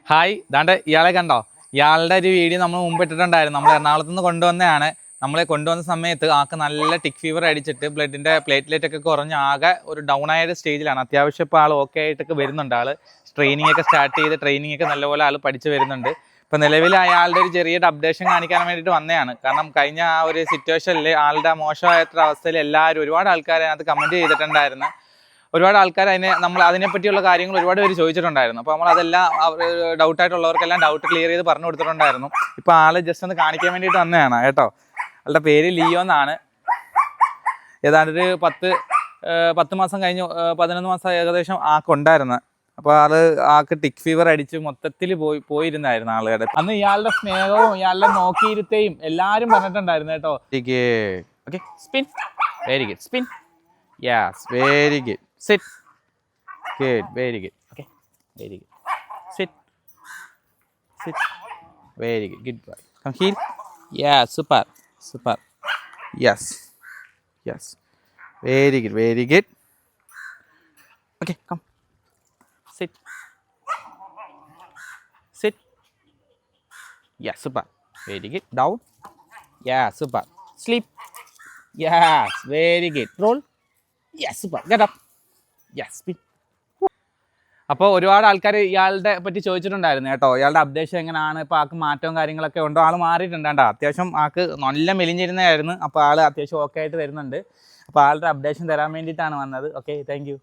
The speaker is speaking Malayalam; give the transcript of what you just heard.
ഹായ് ദാണ്ട് ഇയാളെ കണ്ടോ? ഇയാളുടെ ഒരു വീഡിയോ നമ്മൾ മുമ്പ് ഇട്ടിട്ടുണ്ടായിരുന്നു. നമ്മൾ എറണാകുളത്ത് നിന്ന് കൊണ്ടുവന്നതാണ്. നമ്മളെ കൊണ്ടുവന്ന സമയത്ത് ആൾക്ക് നല്ല ടിക് ഫീവർ അടിച്ചിട്ട് ബ്ലഡിൻ്റെ പ്ലേറ്റ്ലെറ്റ് ഒക്കെ കുറഞ്ഞ് ആകെ ഒരു ഡൗൺ ആയ സ്റ്റേജിലാണ്. അത്യാവശ്യം ഇപ്പോൾ ആൾ ഓക്കെ ആയിട്ടൊക്കെ വരുന്നുണ്ട്. ആൾ ട്രെയിനിങ് ഒക്കെ സ്റ്റാർട്ട് ചെയ്ത് ട്രെയിനിങ് ഒക്കെ നല്ലപോലെ ആൾ പഠിച്ച് വരുന്നുണ്ട്. ഇപ്പോൾ നിലവിൽ അയാളുടെ ഒരു ചെറിയൊരു അപ്ഡേഷൻ കാണിക്കാൻ വേണ്ടിയിട്ട് വന്നതാണ്. കാരണം കഴിഞ്ഞ ആ ഒരു സിറ്റുവേഷനിൽ ആളുടെ മോശമായിട്ടുള്ള അവസ്ഥയിൽ എല്ലാവരും ഒരുപാട് ആൾക്കാർ അതിനകത്ത് കമൻറ്റ് ചെയ്തിട്ടുണ്ടായിരുന്നു. ഒരുപാട് ആൾക്കാർ അതിനെപ്പറ്റിയുള്ള കാര്യങ്ങൾ ഒരുപാട് പേര് ചോദിച്ചിട്ടുണ്ടായിരുന്നു. അപ്പോൾ നമ്മളതെല്ലാം ഡൗട്ടായിട്ടുള്ളവർക്കെല്ലാം ഡൗട്ട് ക്ലിയർ ചെയ്ത് പറഞ്ഞു കൊടുത്തിട്ടുണ്ടായിരുന്നു. ഇപ്പോൾ ആൾ ജസ്റ്റ് ഒന്ന് കാണിക്കാൻ വേണ്ടിയിട്ട് വന്നതാണ് കേട്ടോ. ആളുടെ പേര് ലിയോ എന്നാണ്. ഏതാണ്ട് ഒരു 10 മാസം കഴിഞ്ഞു, 11 മാസം ഏകദേശം ആൾക്കുണ്ടായിരുന്നു. അപ്പോൾ ആൾക്ക് ടിക് ഫീവർ അടിച്ച് മൊത്തത്തിൽ പോയിരുന്നായിരുന്നു ആളുകളുടെ. അന്ന് ഇയാളുടെ സ്നേഹവും ഇയാളുടെ നോക്കിയിരുത്തേയും എല്ലാവരും പറഞ്ഞിട്ടുണ്ടായിരുന്നു കേട്ടോ. Okay, spin, very good, spin, yes, very good, sit, good, very good, okay, very good, sit, very good boy, come here, yeah, super, yes, very good, okay, come, sit, yeah, super, very good, down, yeah, super, sleep, yes, very good, roll, yes, super, get up, yes. അപ്പോൾ ഒരുപാട് ആൾക്കാർ ഇയാളുടെ പറ്റി ചോദിച്ചിട്ടുണ്ടായിരുന്നു കേട്ടോ. ഇയാളുടെ അപ്ഡേഷൻ എങ്ങനെയാണ്, ഇപ്പോൾ ആൾക്ക് മാറ്റവും കാര്യങ്ങളൊക്കെ ഉണ്ടോ? ആൾ മാറിയിട്ടുണ്ട് കേട്ടോ. അത്യാവശ്യം ആൾക്ക് നല്ല മെലിഞ്ഞിരുന്നതായിരുന്നു. അപ്പോൾ ആൾ അത്യാവശ്യം ഓക്കെ ആയിട്ട് വരുന്നുണ്ട്. അപ്പോൾ ആളുടെ അപ്ഡേഷൻ തരാൻ വേണ്ടിയിട്ടാണ് വന്നത്. Okay, thank you.